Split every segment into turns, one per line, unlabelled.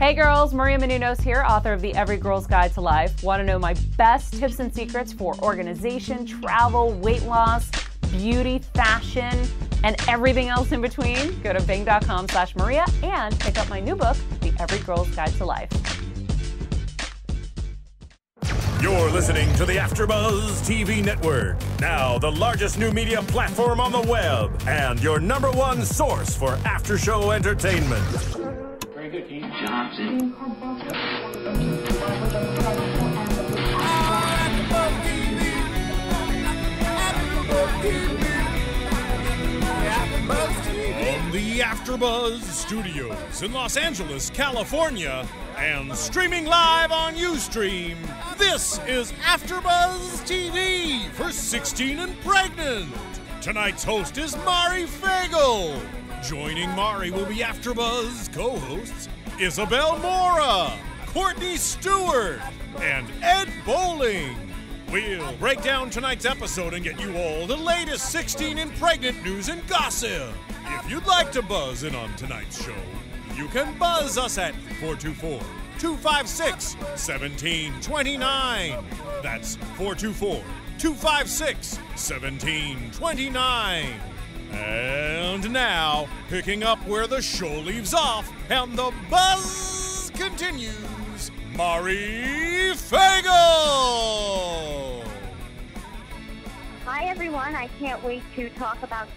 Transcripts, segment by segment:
Hey girls, Maria Menounos here, author of the Every Girl's Guide to Life. Want to know my best tips and secrets for organization, travel, weight loss, beauty, fashion, and everything else in between? Go to bing.com/Maria and pick up my new book, The Every Girl's Guide to Life.
You're listening to the AFTERBUZZ TV network. Now the largest new media platform on the web and your #1 source for after-show entertainment.
Very good, Keith Johnson.
From the AFTERBUZZ Studios in Los Angeles, California, and streaming live on Ustream, this is AFTERBUZZ TV for 16 and pregnant. Tonight's host is Mari Fagel. Joining Mari will be AFTERBUZZ co-hosts Isabel Mora, Courtney Stewart, and Ed Bowling. We'll break down tonight's episode and get you all the latest 16 and pregnant news and gossip. If you'd like to buzz in on tonight's show, you can buzz us at 424-256-1729. That's 424-256-1729. And now, picking up where the show leaves off and the buzz continues, Mari Fagel!
Hi, everyone. I can't wait to talk about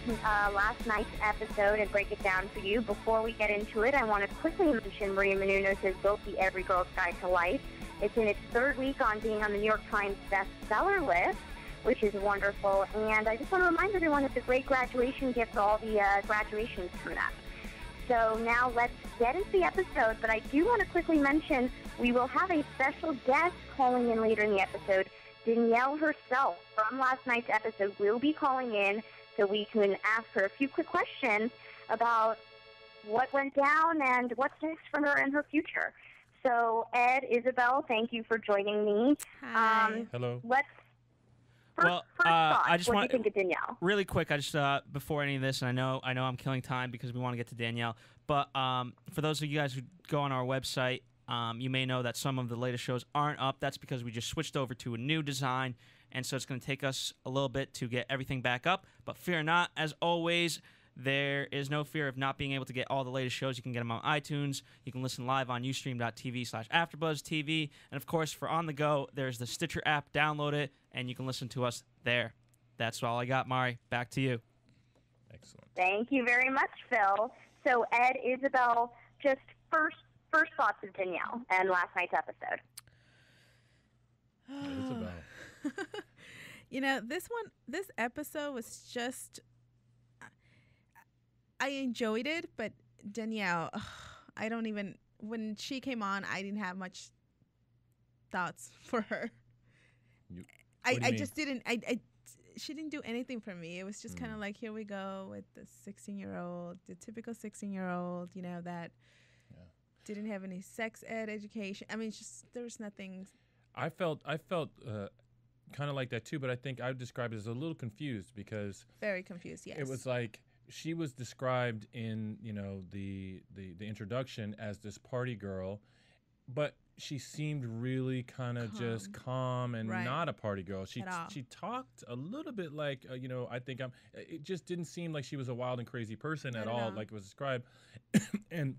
last night's episode and break it down for you. Before we get into it, I want to quickly mention Maria Menounos' book, The Every Girl's Guide to Life. It's in its 3rd week on being on the New York Times bestseller list, which is wonderful. And I just want to remind everyone it's a great graduation gift for all the graduations coming up. So now let's get into the episode, but I do want to quickly mention we will have a special guest calling in later in the episode. Danielle herself from last night's episode will be calling in so we can ask her a few quick questions about what went down and what's next for her in her future. So, Ed, Isabel, thank you for joining me.
Hi.
Hello.
First thoughts,
I just
what
want
do you think of Danielle?
really quick. I just before any of this, and I know I'm killing time because we want to get to Danielle. But for those of you guys who go on our website, you may know that some of the latest shows aren't up. That's because we just switched over to a new design, and so it's going to take us a little bit to get everything back up. But fear not, as always, there is no fear of not being able to get all the latest shows. You can get them on iTunes. You can listen live on ustream.tv/AfterBuzzTV. And, of course, for on the go, there's the Stitcher app. Download it, and you can listen to us there. That's all I got, Mari. Back to you.
Excellent.
Thank you very much, Phil. So, Ed, Isabel, just first thoughts of Danielle and last night's episode.
Isabel.
You know, this episode was just, I enjoyed it, but Danielle, when she came on, I didn't have much thoughts for her. She didn't do anything for me. It was just kind of like, here we go with the 16-year-old, the typical 16-year-old, that didn't have any sex ed education. I mean, there was nothing.
I felt kind of like that too, but I think I would describe it as a little confused because
Very confused, yes.
it was like she was described in the introduction as this party girl, but she seemed really kind of just calm and not a party girl. She talked a little bit like I think it just didn't seem like she was a wild and crazy person at all, like it was described. And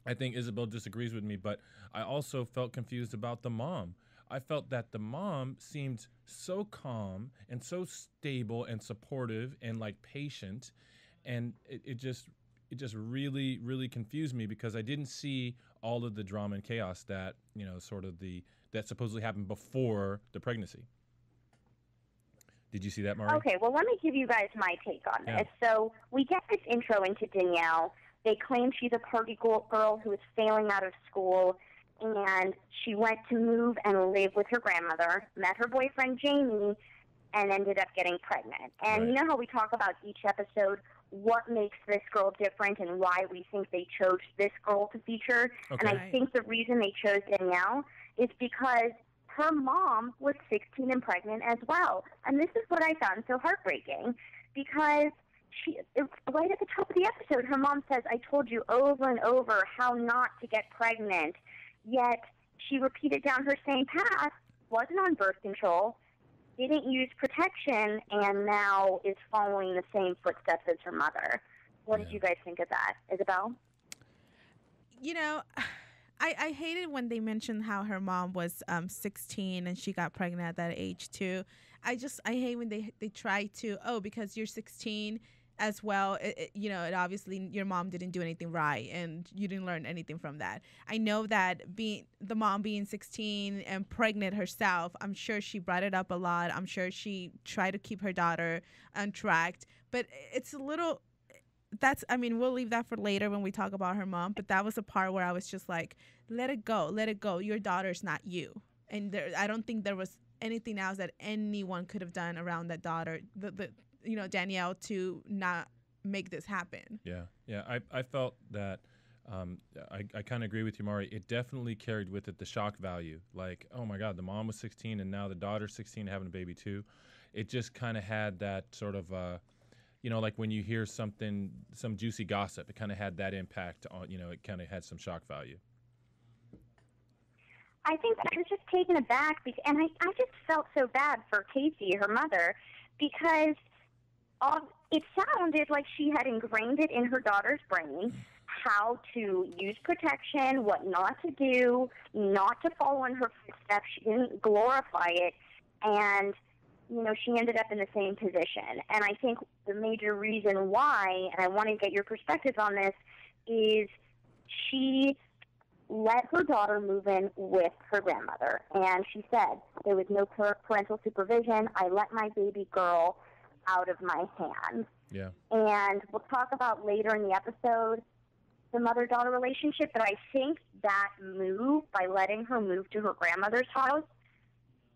I think Isabel disagrees with me, but I also felt confused about the mom. I felt that the mom seemed so calm and so stable and supportive and like patient, and it just really, really confused me because I didn't see all of the drama and chaos that that supposedly happened before the pregnancy. Did you see that, Mari?
Okay, well, let me give you guys my take on this. So we get this intro into Danielle. They claim she's a party girl who is failing out of school, and she went to move and live with her grandmother, met her boyfriend Jamie, and ended up getting pregnant. And you know how we talk about each episode, what makes this girl different and why we think they chose this girl to feature.
Okay.
And I think the reason they chose Danielle is because her mom was 16 and pregnant as well. And this is what I found so heartbreaking, because right at the top of the episode, her mom says, I told you over and over how not to get pregnant. Yet she repeated down her same path, wasn't on birth control, didn't use protection, and now is following the same footsteps as her mother. What did you guys think of that, Isabel?
You know, I hated when they mentioned how her mom was 16 and she got pregnant at that age too. I hate when they try to, because you're 16 as well, it obviously your mom didn't do anything right and you didn't learn anything from that. I know that the mom being 16 and pregnant herself, I'm sure she brought it up a lot. I'm sure she tried to keep her daughter on track, but it's a little... we'll leave that for later when we talk about her mom, but that was a part where I was just like, let it go. Your daughter's not you. And I don't think there was anything else that anyone could have done around that daughter, Danielle, to not make this happen.
Yeah. I felt that, I kind of agree with you, Mari. It definitely carried with it the shock value. Like, oh my God, the mom was 16 and now the daughter's 16 having a baby too. It just kind of had that sort of, like when you hear some juicy gossip, it kind of had that impact on, it kind of had some shock value.
I think I was just taken aback, and I just felt so bad for Casey, her mother, because it sounded like she had ingrained it in her daughter's brain how to use protection, what not to do, not to follow in her footsteps. She didn't glorify it, and she ended up in the same position. And I think the major reason why, and I want to get your perspective on this, is she let her daughter move in with her grandmother. And she said, there was no parental supervision. I let my baby girl out of my hands.
Yeah.
And we'll talk about later in the episode the mother-daughter relationship, but I think that move, by letting her move to her grandmother's house,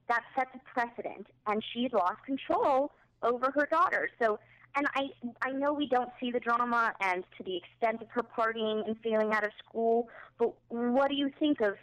that sets a precedent, and she's lost control over her daughter. So, and I know we don't see the drama and to the extent of her partying and failing out of school, but what do you think of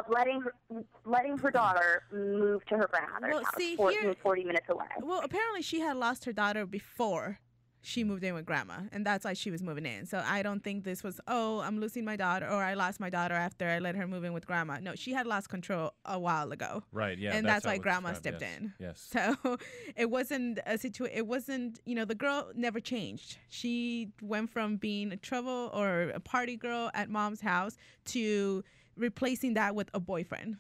letting her daughter move to her grandmother's house 40 minutes away?
Well, apparently she had lost her daughter before she moved in with grandma, and that's why she was moving in. So I don't think this was, I'm losing my daughter, or I lost my daughter after I let her move in with grandma. No, she had lost control a while ago.
Right, yeah.
And that's why grandma stepped in.
Yes.
So it wasn't a situation, it wasn't, the girl never changed. She went from being a trouble or a party girl at mom's house to replacing that with a boyfriend.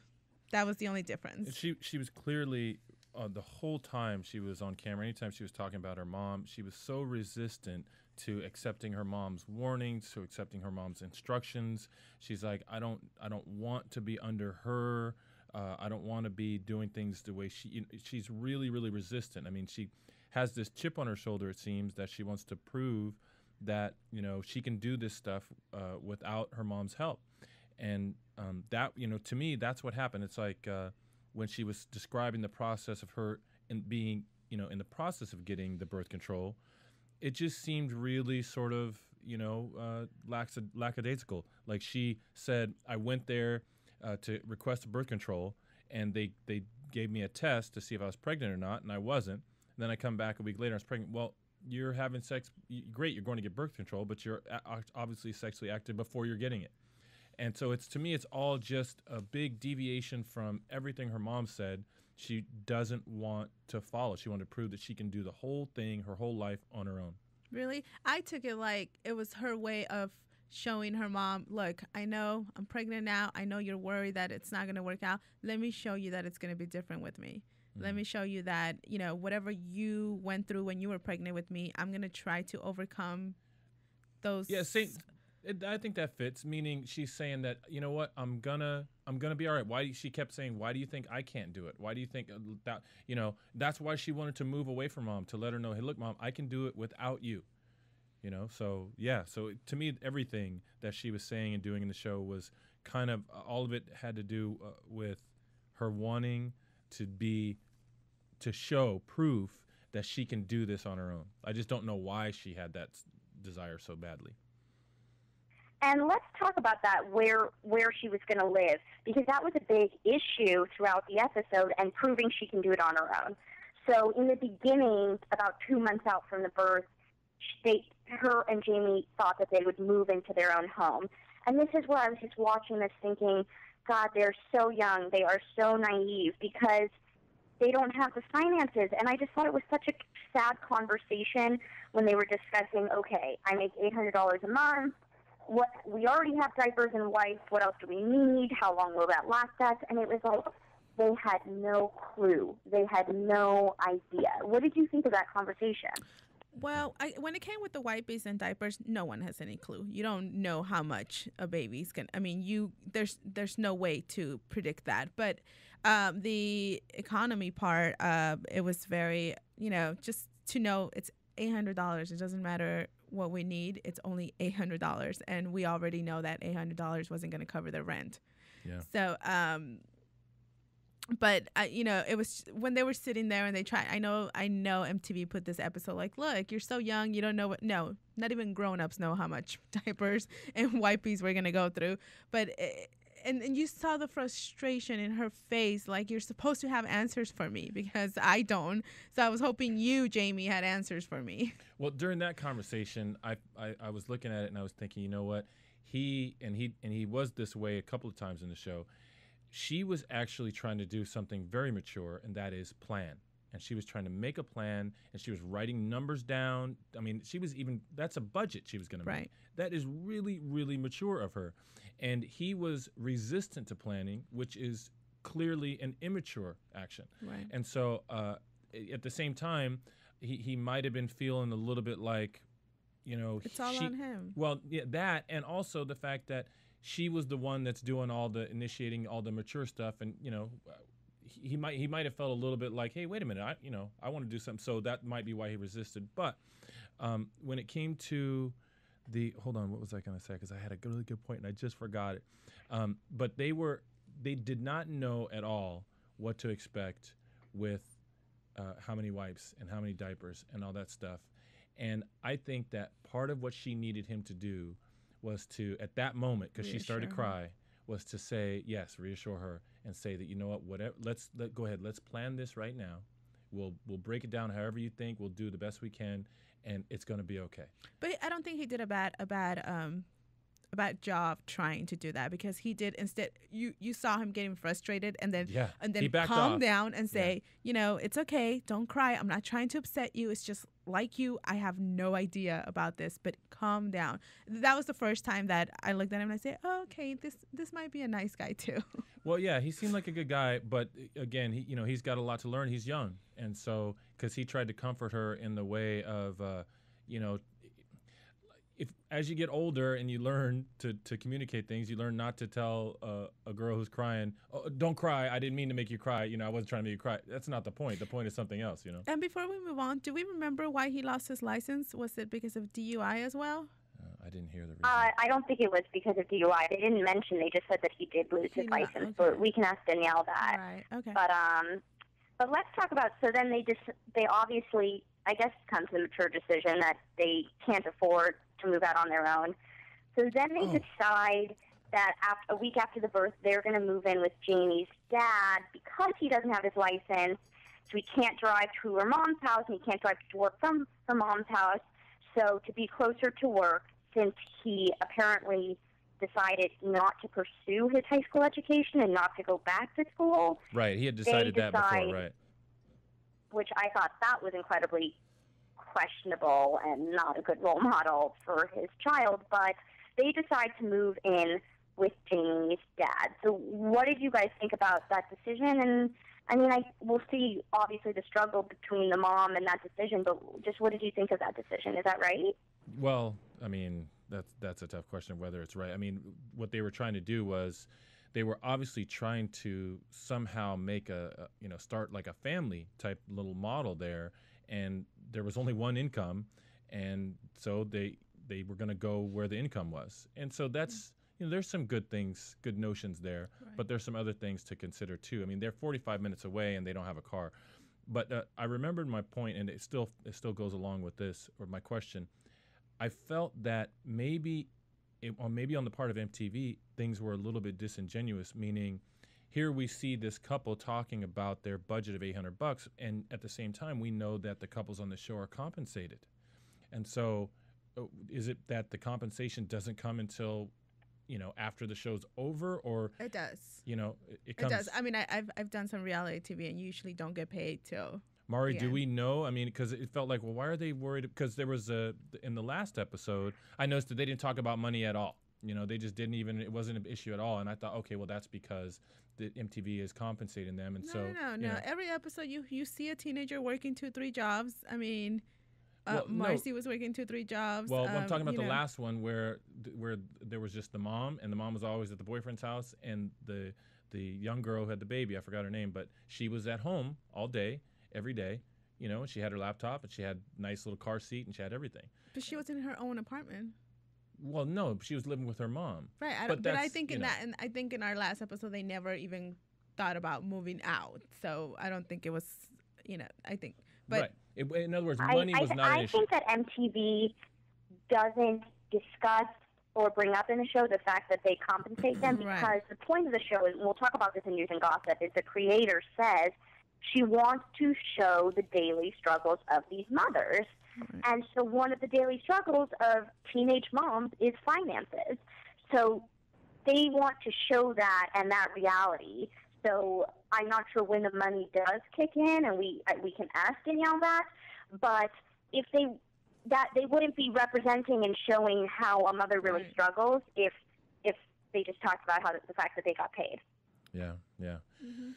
That was the only difference.
She was clearly... the whole time she was on camera, anytime she was talking about her mom, she was so resistant to accepting her mom's warnings, to accepting her mom's instructions. She's like, I don't want to be under her. I don't want to be doing things the way she's really, really resistant. I mean, she has this chip on her shoulder, it seems, that she wants to prove that, she can do this stuff without her mom's help. And that, to me, that's what happened. It's like, when she was describing the process of her being, in the process of getting the birth control, it just seemed really sort of, lackadaisical. Like she said, I went there to request a birth control, and they gave me a test to see if I was pregnant or not, and I wasn't. And then I come back a week later, I was pregnant. Well, you're having sex. Great, you're going to get birth control, but you're obviously sexually active before you're getting it. And so to me, it's all just a big deviation from everything her mom said she doesn't want to follow. She wanted to prove that she can do the whole thing, her whole life on her own.
Really? I took it like it was her way of showing her mom, look, I know I'm pregnant now. I know you're worried that it's not going to work out. Let me show you that it's going to be different with me. Mm-hmm. Let me show you that, whatever you went through when you were pregnant with me, I'm going to try to overcome those.
Yeah, I think that fits, meaning she's saying that, you know what, I'm gonna be all right. She kept saying, why do you think I can't do it? Why do you think that, that's why she wanted to move away from mom, to let her know, hey, look, mom, I can do it without you. So yeah, so to me, everything that she was saying and doing in the show was kind of, all of it had to do with her wanting to show proof that she can do this on her own. I just don't know why she had that desire so badly.
And let's talk about that, where she was going to live, because that was a big issue throughout the episode, and proving she can do it on her own. So in the beginning, about 2 months out from the birth, her and Jamie thought that they would move into their own home. And this is where I was just watching this thinking, God, they're so young. They are so naive because they don't have the finances. And I just thought it was such a sad conversation when they were discussing, okay, I make $800 a month. We already have diapers and wipes. What else do we need? How long will that last us? And it was like they had no clue. They had no idea. What did you think of that conversation?
Well, when it came with the wipes and diapers, no one has any clue. You don't know how much a baby's gonna. I mean, there's no way to predict that. But the economy part, it was very, just to know it's $800. It doesn't matter what we need. It's only $800, and we already know that $800 wasn't going to cover the rent.
Yeah.
So, but it was when they were sitting there and they tried. I know MTV put this episode like, look, you're so young, you don't know what. No, not even grown-ups know how much diapers and wipes we're gonna go through. But and you saw the frustration in her face, like you're supposed to have answers for me because I don't. So I was hoping you, Jamie, had answers for me.
Well, during that conversation, I was looking at it and I was thinking, you know what, he was this way a couple of times in the show. She was actually trying to do something very mature, and that is plan. And she was trying to make a plan, and she was writing numbers down. I mean, that's a budget she was going to make. That is really, really mature of her. And he was resistant to planning, which is clearly an immature action.
Right.
And so at the same time, he might have been feeling a little bit like,
it's all on him.
Well, yeah, that, and also the fact that she was the one that's doing all the initiating, all the mature stuff, and he might have felt a little bit like, hey, wait a minute, I want to do something. So that might be why he resisted. But when it came to hold on, what was I going to say? Because I had a really good point and I just forgot it. But they did not know at all what to expect with how many wipes and how many diapers and all that stuff. And I think that part of what she needed him to do was to, at that moment, because she started to cry, was to say, yes, reassure her and say that, you know what, whatever, go ahead, let's plan this right now. We'll break it down however you think. We'll do the best we can, and it's going to be okay.
But I don't think he did a bad job trying to do that, because he did instead. You saw him getting frustrated and then calm down and say, it's okay, don't cry. I'm not trying to upset you. It's just like you. I have no idea about this, but calm down. That was the first time that I looked at him and I said, oh, okay, this might be a nice guy too.
Well, yeah, he seemed like a good guy, but again, he's got a lot to learn. He's young, and so because he tried to comfort her in the way of, if as you get older and you learn to communicate things, you learn not to tell a girl who's crying, oh, don't cry, I didn't mean to make you cry, I wasn't trying to make you cry. That's not the point. The point is something else,
And before we move on, do we remember why he lost his license? Was it because of DUI as well?
I didn't hear the reason.
I don't think it was because of DUI. They didn't mention. They just said that he did lose his license.
Okay.
But we can ask Danielle that.
Right. Okay.
But let's talk about. So then they obviously, I guess, come to the mature decision that they can't afford to move out on their own. So then they decide that a week after the birth, they're going to move in with Jamie's dad because he doesn't have his license. So he can't drive to her mom's house, and he can't drive to work from her mom's house. So to be closer to work, since he apparently decided not to pursue his high school education and not to go back to school.
Right, he had decided that before, right.
Which I thought that was incredibly questionable and not a good role model for his child. But they decide to move in with Jamie's dad. So what did you guys think about that decision? And I mean, we'll see, obviously, the struggle between the mom and that decision, but just what did you think of that decision? Is that right?
Well, I mean, that's a tough question whether it's right. I mean, what they were trying to do was they were obviously trying to somehow make start like a family type little model there, and there was only one income, and so they were going to go where the income was. And so that's, there's some good things, good notions there, but there's some other things to consider too. I mean, they're 45 minutes away and they don't have a car. But I remembered my point, and it still goes along with this, or my question. I felt that maybe on the part of MTV, things were a little bit disingenuous, meaning here we see this couple talking about their budget of $800, and at the same time, we know that the couples on the show are compensated. And so is it that the compensation doesn't come until, after the show's over, or
it does?
It comes.
It does. I mean, I've done some reality TV and usually don't get paid till.
Mari, do we know? I mean, because it felt like, well, why are they worried? Because there was in the last episode, I noticed that they didn't talk about money at all. They just didn't even. It wasn't an issue at all. And I thought, okay, well, that's because the MTV is compensating them. And
no. Every episode, you see a teenager working 2-3 jobs. I mean.
Well,
Marcy was working 2-3 jobs.
Well, I'm talking about the last one where there was just the mom, and the mom was always at the boyfriend's house, and the young girl who had the baby, I forgot her name, but she was at home all day, every day, and she had her laptop, and she had a nice little car seat, and she had everything.
But she was in her own apartment.
Well, no, she was living with her mom.
Right, but I think I think in our last episode they never even thought about moving out. So I don't think it was, I think, but.
Right. In other words, money was not an issue.
I think that MTV doesn't discuss or bring up in the show the fact that they compensate them because the point of the show is, and we'll talk about this in News and Gossip, is the creator says she wants to show the daily struggles of these mothers. And so one of the daily struggles of teenage moms is finances. So they want to show that and that reality. So I'm not sure when the money does kick in, and we can ask Danielle that. But if they wouldn't be representing and showing how a mother really struggles if they just talked about the fact that they got paid.
Yeah. Mm-hmm.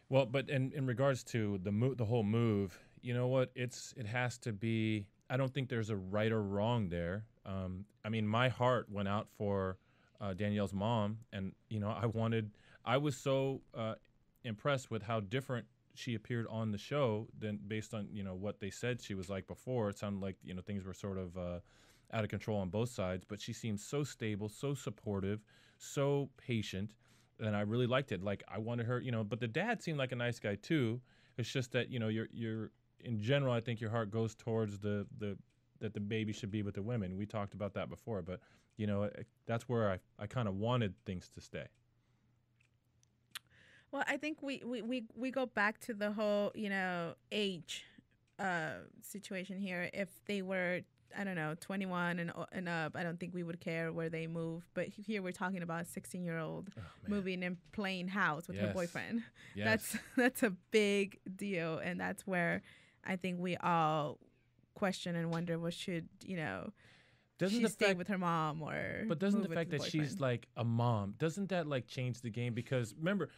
Well, but in regards to the whole move, you know what? It has to be. I don't think there's a right or wrong there. I mean, my heart went out for Danielle's mom, and I was so impressed with how different she appeared on the show than based on what they said she was like before. It sounded like things were sort of out of control on both sides, but she seemed so stable, so supportive, so patient, and I really liked it. Like I wanted her, but the dad seemed like a nice guy too. It's just that you're in general, I think your heart goes towards that the baby should be with the women. We talked about that before, but that's where I kind of wanted things to stay.
Well, I think we go back to the whole, age situation here. If they were, I don't know, 21 and up, I don't think we would care where they move. But here we're talking about a 16-year-old moving and playing house with her boyfriend.
Yes.
That's a big deal, and that's where I think we all question and wonder what should, she stay with her mom or.
But doesn't the fact that she's like a mom, doesn't that like change the game? Because remember,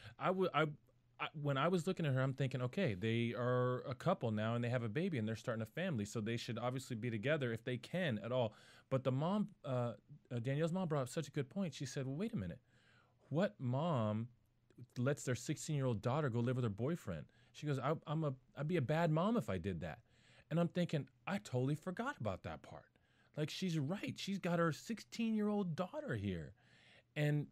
when I was looking at her, I'm thinking, okay, they are a couple now and they have a baby and they're starting a family, so they should obviously be together if they can at all. But the mom, Danielle's mom, brought up such a good point. She said, well, wait a minute, what mom lets their 16-year-old daughter go live with her boyfriend? She goes, I'd be a bad mom if I did that. And I'm thinking, I totally forgot about that part. Like, she's right. She's got her 16-year-old daughter here. And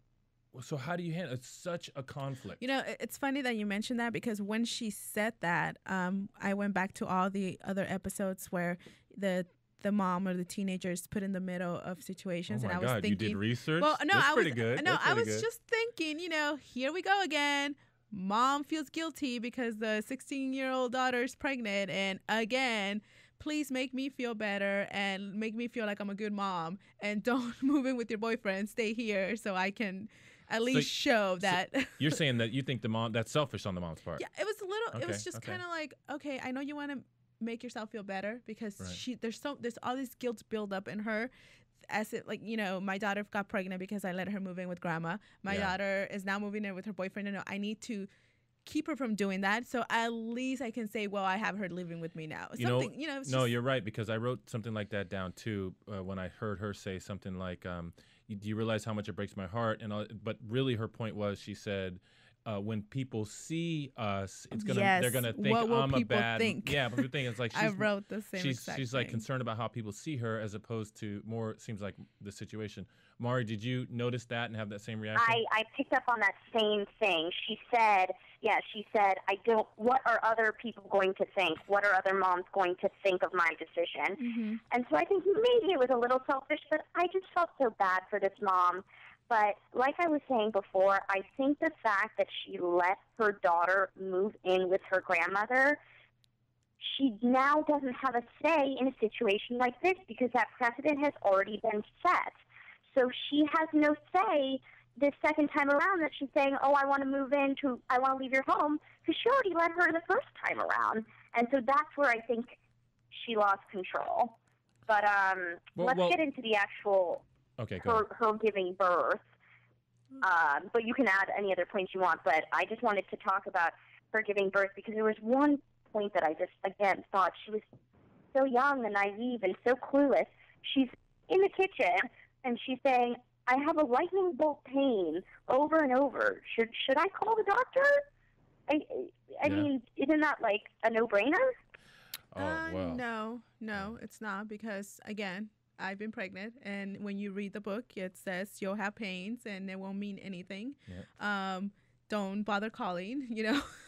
so how do you handle it? It's such a conflict.
It's funny that you mentioned that because when she said that, I went back to all the other episodes where the mom or the teenager is put in the middle of situations.
Oh my
and I was
God,
thinking,
you did research?
Well, no,
That's pretty good.
No, I was
good.
just thinking, here we go again. Mom feels guilty because the 16-year-old daughter is pregnant. And again, please make me feel better and make me feel like I'm a good mom and don't move in with your boyfriend. Stay here so I can at least show that.
So you're saying that you think that's selfish on the mom's part.
Yeah, it was a little, it was just kind of like, okay, I know you want to make yourself feel better because there's all this guilt build up in her. As it like, my daughter got pregnant because I let her move in with grandma. My daughter is now moving in with her boyfriend. And I need to keep her from doing that. So at least I can say, well, I have her living with me now.
No, you're right, because I wrote something like that down too when I heard her say something like, do you realize how much it breaks my heart? But really her point was, she said, when people see us, they're gonna think I'm a bad. Yeah, but the thing is, like,
I wrote the same.
She's like concerned about how people see her as opposed to more. It seems like the situation. Mari, did you notice that and have that same reaction?
I picked up on that same thing. She said, what are other people going to think? What are other moms going to think of my decision? Mm-hmm. And so I think maybe it was a little selfish, but I just felt so bad for this mom. But like I was saying before, I think the fact that she let her daughter move in with her grandmother she now doesn't have a say in a situation like this because that precedent has already been set. So she has no say this second time around that she's saying, oh, I want to leave your home, because she already let her the first time around. And so that's where I think she lost control. But let's get into the actual her giving birth. But you can add any other points you want. But I just wanted to talk about her giving birth because there was one point that I just, again, thought she was so young and naive and so clueless. She's in the kitchen, and she's saying, I have a lightning bolt pain over and over. Should I call the doctor? I mean, isn't that like a no-brainer?
No, it's not, because, again, I've been pregnant, and when you read the book, it says you'll have pains, and it won't mean anything. Yep. Don't bother calling,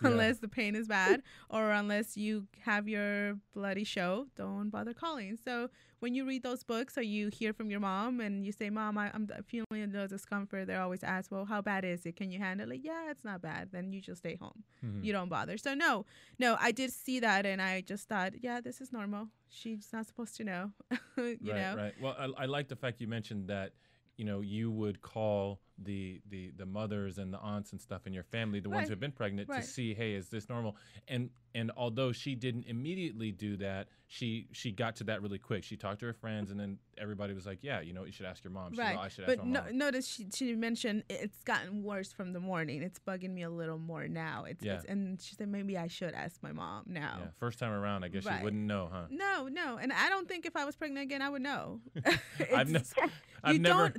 unless the pain is bad, or unless you have your bloody show, don't bother calling. So when you read those books, or you hear from your mom and you say, Mom, I'm feeling a little discomfort, they always ask, well, how bad is it? Can you handle it? Yeah, it's not bad. Then you just stay home. Mm-hmm. You don't bother. So no, I did see that, and I just thought, yeah, this is normal. She's not supposed to know, you know?
Right. Well, I like the fact you mentioned that, you would call the mothers and the aunts and stuff in your family, the ones who have been pregnant, to see, hey, is this normal? And although she didn't immediately do that, she got to that really quick. She talked to her friends, and then everybody was like, yeah, you should ask your mom.
Right.
I should ask my mom.
Notice she mentioned it's gotten worse from the morning. It's bugging me a little more now. And she said, maybe I should ask my mom now.
Yeah, first time around, I guess you wouldn't know, huh?
No. And I don't think if I was pregnant again, I would know.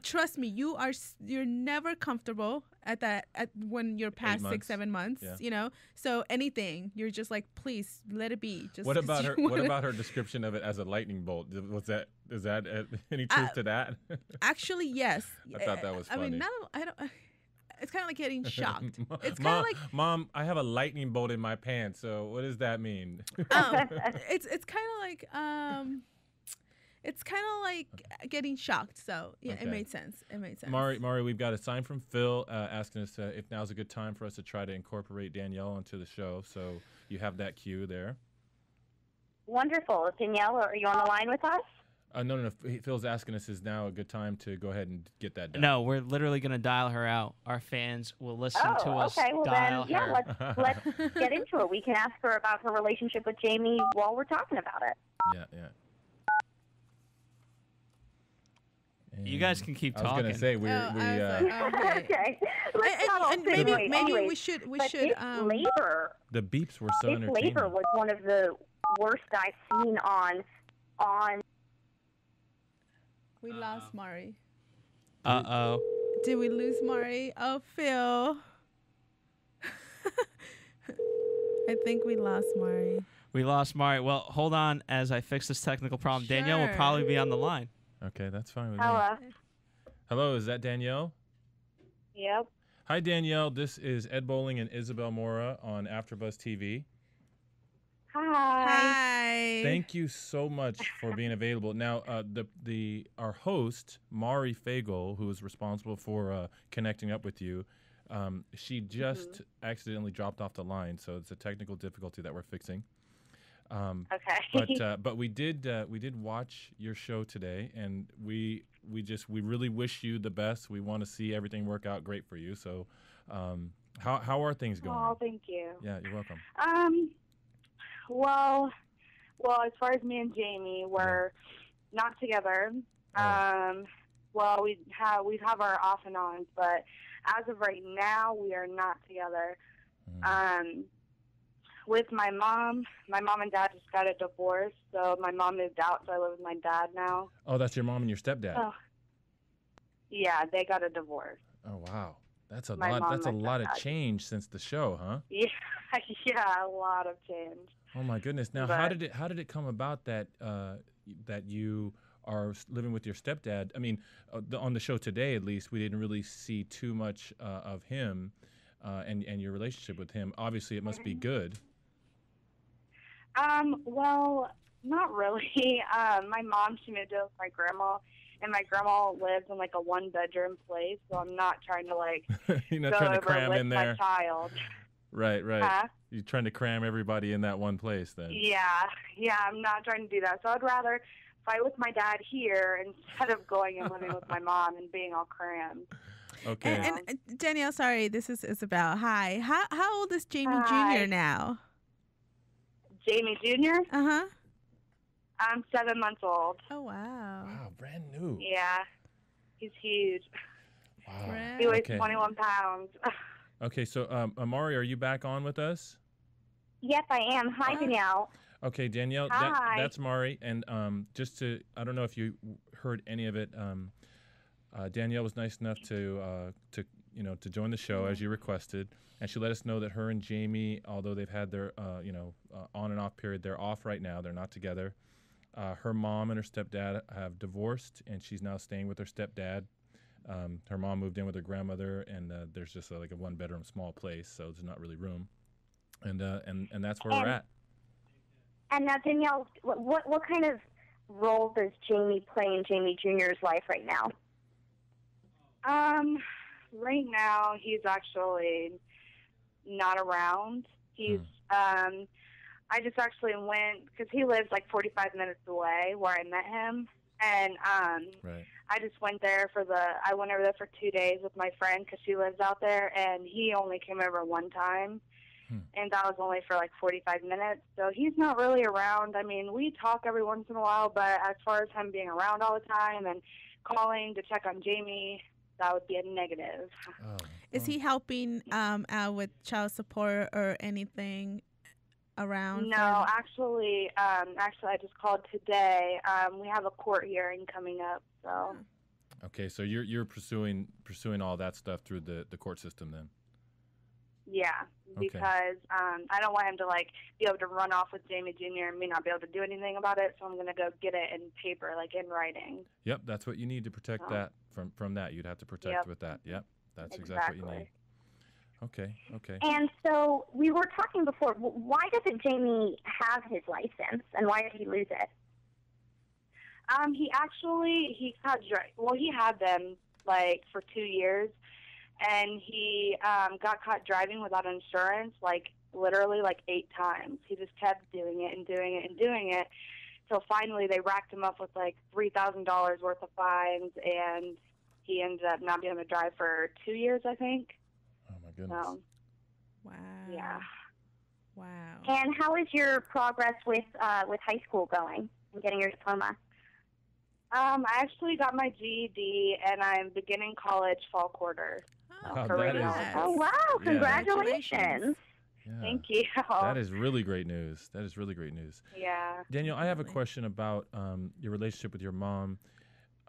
Trust me, you're never comfortable when you're past 6-7 months, So anything, you're just like, please let it be. Just
what about her description of it as a lightning bolt? Is that any truth to that?
Actually, yes.
I thought that was funny.
I mean, it's kind of like getting shocked. It's kind of like,
Mom, I have a lightning bolt in my pants. So what does that mean?
It's kind of like it's kind of like getting shocked. So yeah, It made sense.
Mari, we've got a sign from Phil asking us if now's a good time for us to try to incorporate Danielle onto the show. So you have that cue there.
Wonderful. Danielle, are you on the line with us?
No. Phil's asking us, is now a good time to go ahead and get that done?
No, we're literally going to dial her out. Our fans will listen to us
well
dial
then,
her.
Yeah, let's get into it. We can ask her about her relationship with Jamie while we're talking about it.
Yeah.
You guys can keep talking.
I was going to say
okay.
And maybe we should
labor.
The beeps were so entertaining.
Labor was one of the worst I've seen on.
We lost Mari.
Uh-oh.
Did we lose Mari? Oh, Phil. I think we lost Mari.
We lost Mari. Well, hold on as I fix this technical problem.
Sure.
Danielle will probably be on the line.
Okay, that's fine with me.
Hello,
is that Danielle?
Yep.
Hi, Danielle. This is Ed Bowling and Isabel Mora on AfterBuzz TV.
Hi.
Thank you so much for being available. Now, our host, Mari Fagel, who is responsible for connecting up with you, she just accidentally dropped off the line, so it's a technical difficulty that we're fixing.
Okay.
But we did watch your show today, and we really wish you the best. We want to see everything work out great for you. So, how are things going?
Oh, thank you.
Yeah, you're welcome.
Well, as far as me and Jamie, we're not together. Well, we have our off and ons, but as of right now, we are not together. With my mom and dad just got a divorce, so my mom moved out, so I live with my dad now.
Oh, that's your mom and your stepdad.
Oh. Yeah, they got a divorce.
Oh, wow. That's a lot. That's a lot of change since the show, huh?
Yeah, a lot of change.
Oh my goodness! Now, how did it come about that that you are living with your stepdad? I mean, on the show today, at least, we didn't really see too much of him and your relationship with him. Obviously, it must be good.
Well, not really. My mom, she moved in with my grandma, and my grandma lives in like a 1-bedroom place, so I'm not trying to
You're not trying to cram in there.
My child.
Right.
Huh?
You're trying to cram everybody in that one place then.
Yeah, I'm not trying to do that. So I'd rather fight with my dad here instead of going and living with my mom and being all crammed.
Okay.
And Danielle, sorry, this is Isabel. Hi. How old is Jamie
Hi.
Jr. now?
Jamie Jr.?
Uh-huh.
I'm 7 months old.
Oh, wow.
Wow, brand new.
Yeah, he's huge.
Wow.
He weighs
Okay.
21 pounds.
Okay, so Mari, are you back on with us?
Yes, I am. Hi, Danielle.
Okay, Danielle,
Hi.
that's Mari. And just to, I don't know if you heard any of it, Danielle was nice enough to join the show as you requested. And she let us know that her and Jamie, although they've had their, on and off period, they're off right now. They're not together. Her mom and her stepdad have divorced, and she's now staying with her stepdad. Her mom moved in with her grandmother, and there's just like a one-bedroom small place, so there's not really room. And that's where we're at.
And now, Danielle, what kind of role does Jamie play in Jamie Jr.'s life right now?
Right now, he's actually not around. He's, I just actually went, because he lives like 45 minutes away where I met him. And
Right.
I just went there I went over there for 2 days with my friend because she lives out there, and he only came over one time. And that was only for like 45 minutes. So he's not really around. I mean, we talk every once in a while, but as far as him being around all the time and calling to check on Jamie, that would be a negative.
Is he helping out with child support or anything around?
No, actually, I just called today. We have a court hearing coming up, so.
Okay, so you're pursuing all that stuff through the court system then?
Yeah, because I don't want him to like be able to run off with Jamie Jr. and me not be able to do anything about it, so I'm going to go get it in paper, like in writing.
Yep, that's what you need to protect that from that. You'd have to protect with that. Yep, that's exactly what you need. Okay.
And so we were talking before, why doesn't Jamie have his license, and why did he lose it?
He had them like for 2 years, and he got caught driving without insurance, like literally like 8 times. He just kept doing it and doing it and doing it, till finally they racked him up with like $3,000 worth of fines, and he ended up not being able to drive for 2 years, I think.
Oh my goodness.
So,
wow.
Yeah.
Wow.
And how is your progress with high school going and getting your diploma?
I actually got my GED, and I'm beginning college fall quarter.
Wow,
for radio.
Oh, wow.
Yeah.
Congratulations.
Yeah.
Thank you.
That is really great news.
Yeah.
Danielle, I have a question about your relationship with your mom.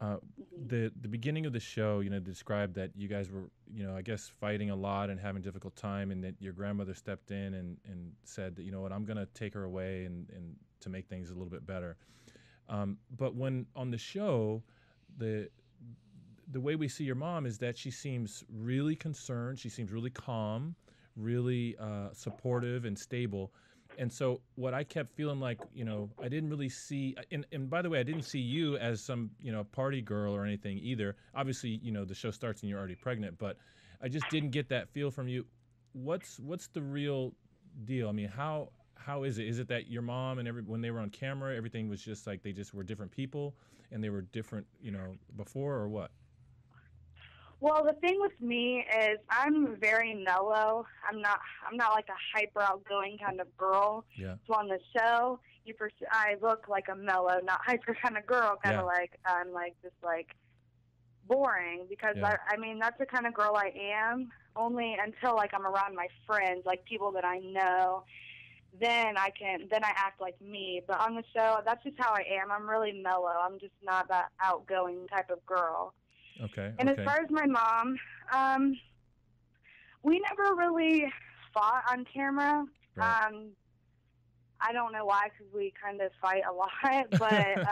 The beginning of the show, described that you guys were, I guess fighting a lot and having a difficult time, and that your grandmother stepped in and said that, you know what, I'm going to take her away and to make things a little bit better. But when on the show, the way we see your mom is that she seems really concerned. She seems really calm, really supportive and stable. And so what I kept feeling like, I didn't really see, and by the way, I didn't see you as some, party girl or anything either. Obviously, the show starts and you're already pregnant, but I just didn't get that feel from you. What's the real deal? I mean, how is it? Is it that your mom and when they were on camera, everything was just like they just were different people and they were different, before, or what?
Well, the thing with me is I'm very mellow. I'm not like a hyper outgoing kind of girl.
Yeah.
So on the show, I look like a mellow, not hyper kind of girl. Kind of like I'm like just like boring because I mean that's the kind of girl I am. Only until like I'm around my friends, like people that I know, then I act like me. But on the show, that's just how I am. I'm really mellow. I'm just not that outgoing type of girl.
Okay.
And as far as my mom, we never really fought on camera.
Right.
I don't know why, because we kind of fight a lot, but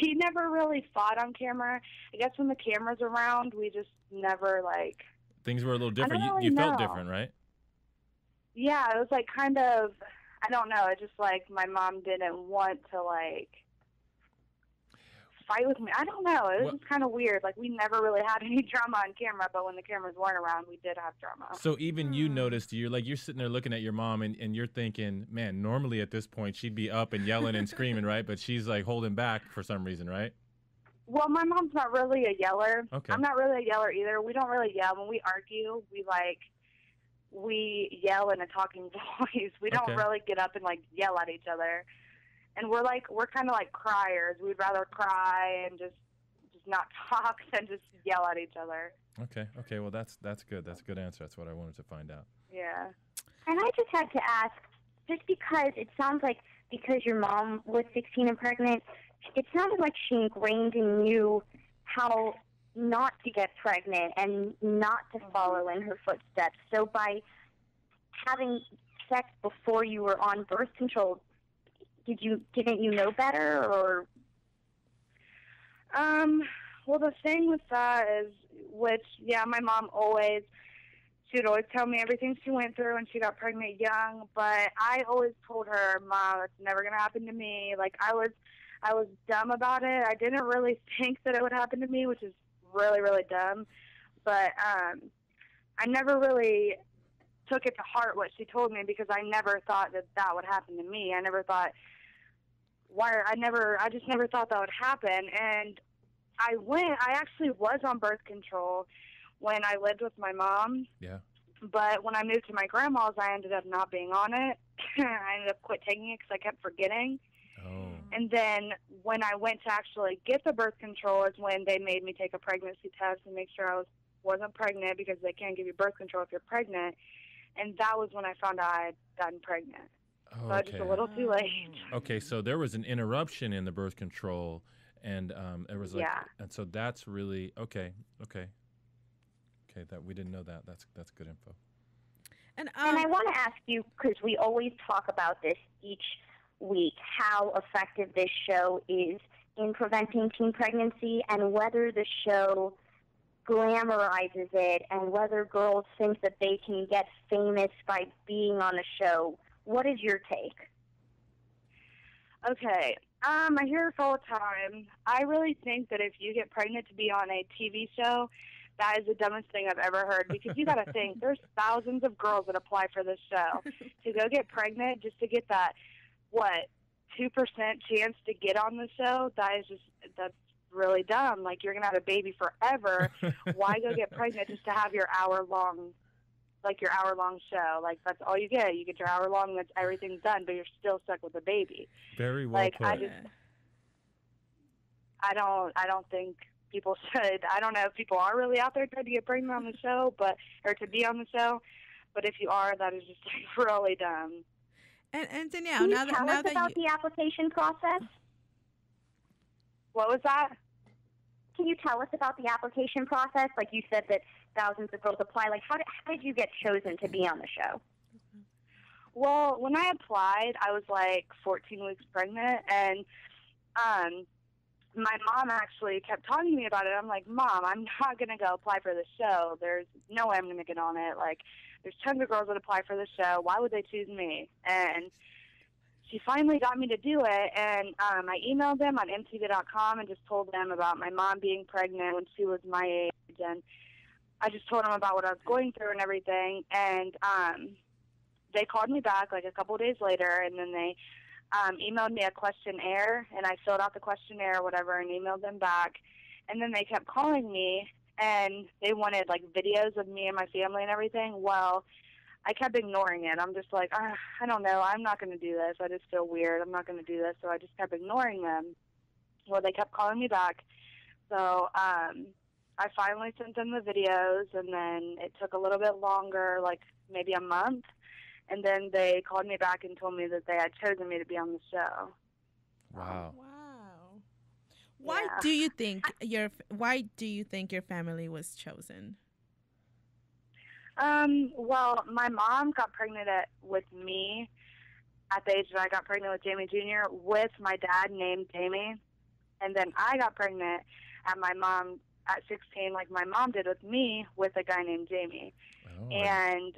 we never really fought on camera. I guess when the camera's around, we just never like.
Things were a little different.
Really
you felt different, right?
Yeah, it was like kind of. I don't know. It's just like my mom didn't want to like fight with me. I don't know. It was kind of weird. Like, we never really had any drama on camera, but when the cameras weren't around, we did have drama.
So even you noticed, you're sitting there looking at your mom, and you're thinking, man, normally at this point she'd be up and yelling and screaming, right? But she's like holding back for some reason, right?
Well, my mom's not really a yeller.
Okay.
I'm not really a yeller either. We don't really yell. When we argue, we yell in a talking voice. We don't really get up and like yell at each other. And we're kind of like criers. We'd rather cry and just not talk than just yell at each other.
Okay. Well, that's good. That's a good answer. That's what I wanted to find out.
Yeah.
And I just had to ask, just because it sounds like because your mom was 16 and pregnant, it sounded like she ingrained in you how not to get pregnant and not to follow in her footsteps. So by having sex before you were on birth control, didn't you know better, or?
Well, the thing with that is, my mom she'd always tell me everything she went through when she got pregnant young, but I always told her, Mom, it's never going to happen to me. Like, I was dumb about it. I didn't really think that it would happen to me, which is really, really dumb. But I never really took it to heart what she told me, because I never thought that would happen to me. I just never thought that would happen. And I actually was on birth control when I lived with my mom.
Yeah.
But when I moved to my grandma's, I ended up not being on it. I ended up quit taking it because I kept forgetting.
Oh.
And then when I went to actually get the birth control is when they made me take a pregnancy test and make sure I wasn't pregnant, because they can't give you birth control if you're pregnant. And that was when I found out I had gotten pregnant.
Oh,
so I was just a little too late.
Okay, so there was an interruption in the birth control, and it was like, and so that's really okay. That we didn't know that. That's good info.
And I want to ask you, because we always talk about this each week, how effective this show is in preventing teen pregnancy, and whether the show glamorizes it, and whether girls think that they can get famous by being on a show. What is your take?
Okay. I hear it all the time. I really think that if you get pregnant to be on a TV show, that is the dumbest thing I've ever heard, because you got to think there's thousands of girls that apply for this show to go get pregnant just to get that 2% chance to get on the show. That's really dumb. Like, you're gonna have a baby forever. Why go get pregnant just to have your hour long show? Like, that's all you get. You get your hour long. That's everything's done, but you're still stuck with a baby.
Very well put.
I don't think people should. I don't know if people are really out there trying to get pregnant on the show, or to be on the show. But if you are, that is just really dumb.
And Danielle,
can you tell us about the application process?
What was that?
Can you tell us about the application process? Like, you said that thousands of girls apply. Like, how did you get chosen to be on the show?
Well, when I applied, I was like 14 weeks pregnant, and my mom actually kept talking to me about it. I'm like, Mom, I'm not going to go apply for the show. There's no way I'm going to get on it. Like, there's tons of girls that apply for the show. Why would they choose me? And she finally got me to do it, and I emailed them on mtv.com and just told them about my mom being pregnant when she was my age, and I just told them about what I was going through and everything, and they called me back like a couple of days later, and then they emailed me a questionnaire, and I filled out the questionnaire or whatever and emailed them back, and then they kept calling me, and they wanted like videos of me and my family and everything. Well, I kept ignoring it. I'm just like, I don't know. I'm not going to do this. I just feel weird. I'm not going to do this. So I just kept ignoring them. Well, they kept calling me back. So I finally sent them the videos, and then it took a little bit longer, like maybe a month. And then they called me back and told me that they had chosen me to be on the show.
Wow.
Why do you think your family was chosen?
Well, my mom got pregnant with me at the age that I got pregnant with Jamie Jr. with my dad named Jamie. And then I got pregnant at 16, like my mom did with me, with a guy named Jamie. Oh, and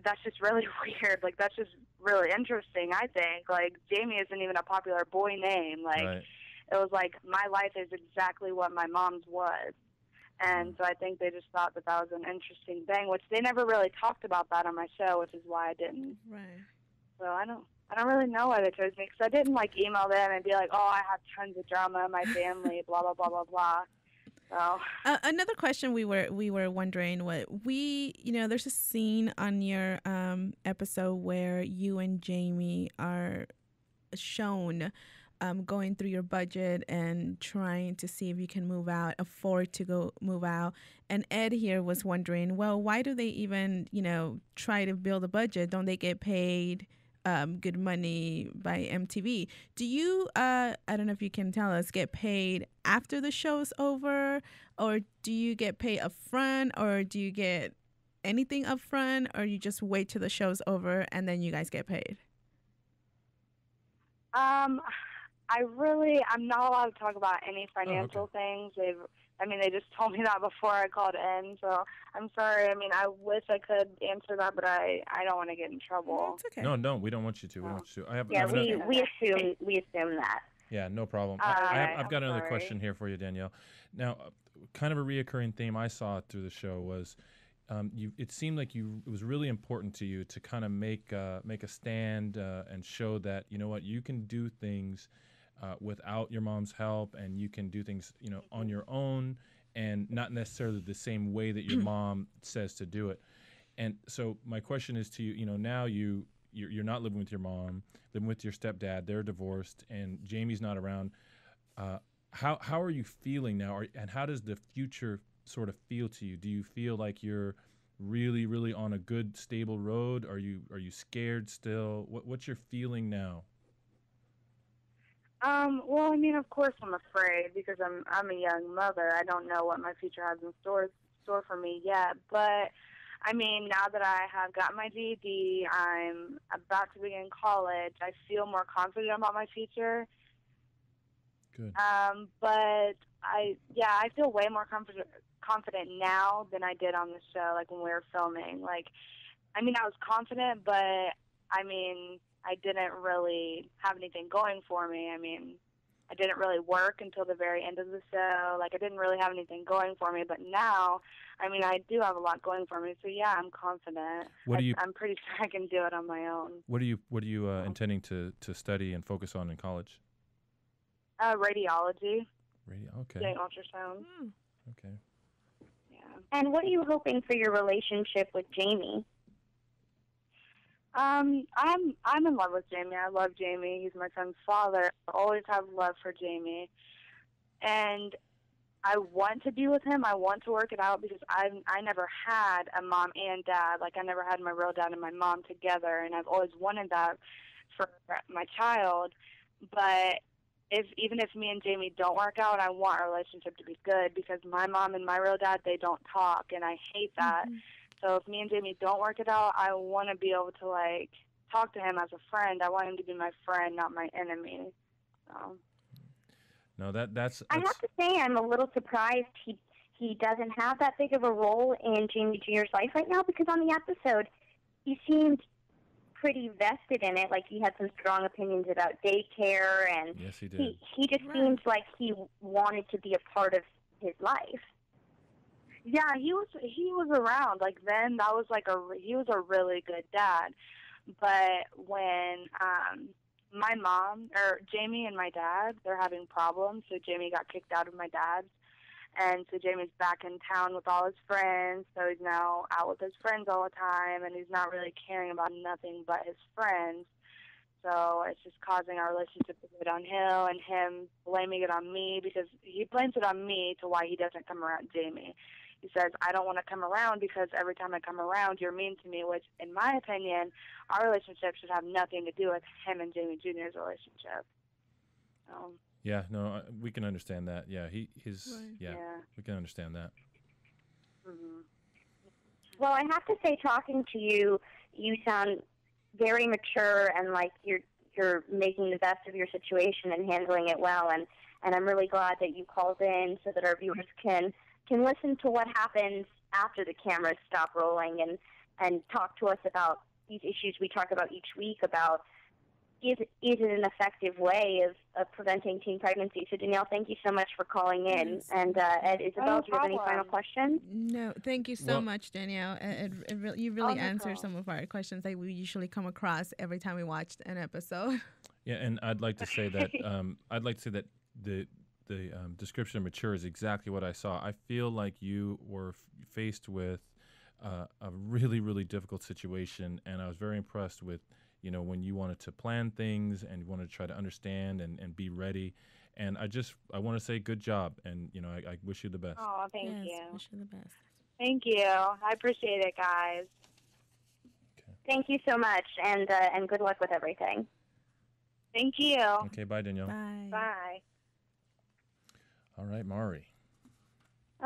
that's just really weird. Like, that's just really interesting, I think. Like, Jamie isn't even a popular boy name. Like, it was like my life is exactly what my mom's was. And so I think they just thought that that was an interesting thing, which they never really talked about that on my show, which is why I didn't.
Right.
So I don't really know why they chose me, because I didn't like email them and be like, oh, I have tons of drama in my family, blah blah blah blah blah. So
another question we were wondering, there's a scene on your episode where you and Jamie are shown going through your budget and trying to see if you can afford to move out. And Ed here was wondering, well, why do they even, try to build a budget? Don't they get paid good money by MTV? Do you, I don't know if you can tell us, get paid after the show's over, or do you get paid up front, or do you get anything up front, or you just wait till the show's over and then you guys get paid?
I'm not allowed to talk about any financial things. They just told me that before I called in, so I'm sorry. I wish I could answer that, but I don't want to get in trouble.
It's okay.
No, we don't want you to. We don't want you to.
We assume that.
Yeah, no problem. I've got another question here for you, Danielle. Now, kind of a reoccurring theme I saw through the show was it seemed like it was really important to you to kind of make a stand and show that, you know what, you can do things without your mom's help, and you can do things, on your own, and not necessarily the same way that your mom says to do it. And so my question is to you, now you're not living with your mom, living with your stepdad, they're divorced, and Jamie's not around. How are you feeling now, and how does the future sort of feel to you? Do you feel like you're really, really on a good, stable road? Are you scared still? What's your feeling now?
Well, of course I'm afraid, because I'm a young mother. I don't know what my future has in store for me yet. But now that I have got my GED, I'm about to begin college. I feel more confident about my future.
Good.
But I feel way more confident now than I did on the show, like when we were filming. I was confident, but I didn't really have anything going for me. I didn't really work until the very end of the show. I didn't really have anything going for me. But now, I do have a lot going for me. So yeah, I'm confident. I'm pretty sure I can do it on my own.
What are you intending to study and focus on in college?
Radiology.
Okay.
Doing ultrasound.
Okay.
Yeah.
And what are you hoping for your relationship with Jamie?
I'm in love with Jamie. I love Jamie. He's my son's father. I always have love for Jamie. And I want to be with him. I want to work it out, because I never had a mom and dad. I never had my real dad and my mom together, and I've always wanted that for my child. But even if me and Jamie don't work out, I want our relationship to be good, because my mom and my real dad, they don't talk, and I hate that. Mm-hmm. So if me and Jamie don't work it out, I want to be able to talk to him as a friend. I want him to be my friend, not my enemy. So.
No, that's.
I have to say, I'm a little surprised he doesn't have that big of a role in Jamie Jr.'s life right now, because on the episode, he seemed pretty vested in it. He had some strong opinions about daycare, and
yes, he did.
He just seems like he wanted to be a part of his life.
Yeah, he was around. Then that was he was a really good dad. But when my mom, or Jamie and my dad, they're having problems, so Jamie got kicked out of my dad's. And so Jamie's back in town with all his friends, so he's now out with his friends all the time, and he's not really caring about nothing but his friends. So it's just causing our relationship to go downhill, and him blaming it on me, because he blames it on me to why he doesn't come around Jamie. He says, I don't want to come around because every time I come around, you're mean to me, which, in my opinion, our relationship should have nothing to do with him and Jamie Jr.'s relationship.
Yeah, no, we can understand that. Yeah, we can understand that.
Mm-hmm. Well, I have to say, talking to you, you sound very mature and like you're making the best of your situation and handling it well. And I'm really glad that you called in so that our viewers can listen to what happens after the cameras stop rolling and talk to us about these issues we talk about each week, about is it an effective way of preventing teen pregnancy? So, Danielle, thank you so much for calling in.
Yes.
And Ed, Isabel, do you have any final questions?
No, thank you so much, Danielle. You really answered some of our questions that we usually come across every time we watched an episode.
Yeah, and I'd like to say that the description of mature is exactly what I saw. I feel like you were faced with a really, really difficult situation, and I was very impressed with, when you wanted to plan things and you wanted to try to understand and be ready. And I want to say good job, and, I wish you the best.
Oh, thank you.
Wish you the best.
Thank you. I appreciate it, guys.
Okay.
Thank you so much, and good luck with everything.
Thank you.
Okay, bye, Danielle.
Bye.
Bye.
All right, Mari.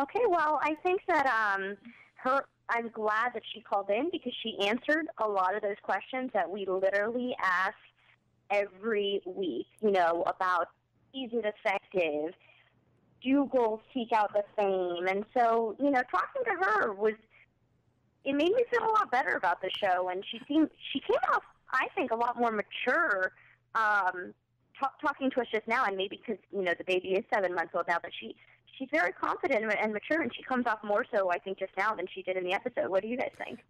Okay, well, I think that I'm glad that she called in because she answered a lot of those questions that we literally ask every week, about is it effective? Do girls seek out the fame? And so, talking to her it made me feel a lot better about the show, and she came off, I think, a lot more mature, talking to us just now, and maybe because, the baby is 7 months old now, but she's very confident and mature, and she comes off more so, I think, just now than she did in the episode. What do you guys think?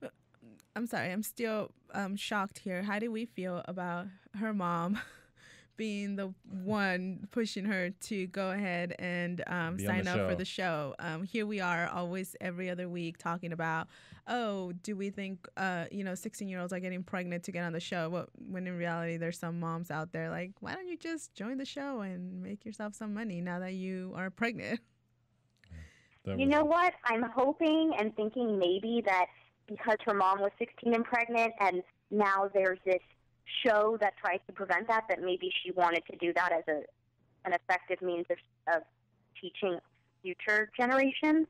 I'm sorry. I'm still shocked here. How do we feel about her mom being the one pushing her to go ahead and sign up for the show? Here we are always every other week talking about, do we think, 16-year-olds are getting pregnant to get on the show? When in reality, there's some moms out there like, why don't you just join the show and make yourself some money now that you are pregnant?
You know what? I'm hoping and thinking maybe that because her mom was 16 and pregnant, and now there's this show that tries to prevent that maybe she wanted to do that as an effective means of teaching future generations.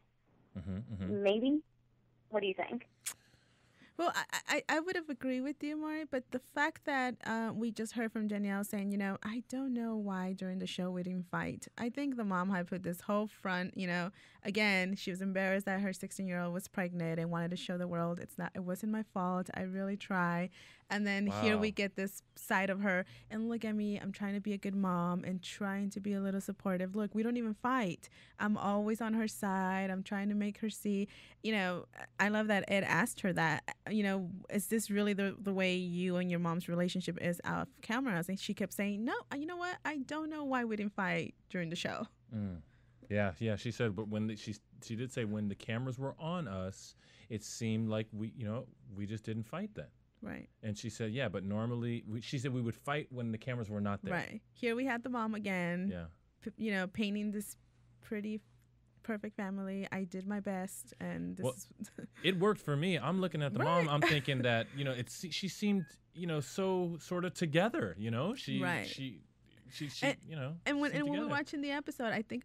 Maybe. What do you think?
Well, I would have agreed with you, Mari, but the fact that we just heard from Danielle saying, I don't know why during the show we didn't fight. I think the mom had put this whole front, again, she was embarrassed that her 16-year-old was pregnant and wanted to show the world it wasn't my fault. I really try. And then here we get this side of her, and look at me, I'm trying to be a good mom and trying to be a little supportive. Look, we don't even fight. I'm always on her side. I'm trying to make her see, I love that Ed asked her that, is this really the way you and your mom's relationship is off camera? And she kept saying, no, you know what? I don't know why we didn't fight during the show.
Yeah, she said, but when she did say when the cameras were on us, it seemed like we just didn't fight then.
Right.
And she said, yeah, but normally, she said we would fight when the cameras were not there.
Right. Here we had the mom again.
Yeah.
Painting this pretty perfect family. I did my best, and
it worked for me. I'm looking at the mom. I'm thinking that she seemed so sort of together.
And when we were watching the episode, I think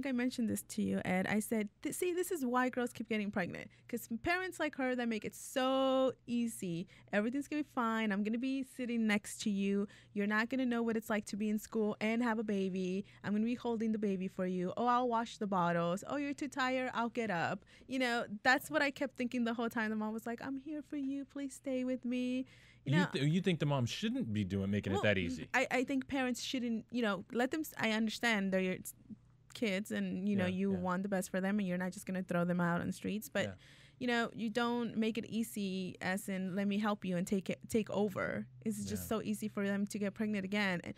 I mentioned this to you, Ed. I said, see, this is why girls keep getting pregnant, because parents like her that make it so easy. Everything's gonna be fine. I'm gonna be sitting next to you. You're not gonna know what it's like to be in school and have a baby. I'm gonna be holding the baby for you. Oh, I'll wash the bottles. Oh, you're too tired. I'll get up. That's what I kept thinking the whole time. The mom was like, I'm here for you. Please stay with me.
You think the mom shouldn't be making it that easy?
I think parents shouldn't, let them. I understand they're your kids, and you want the best for them, and you're not just gonna throw them out on the streets. But you don't make it easy, as in let me help you and take over. It's just so easy for them to get pregnant again. And,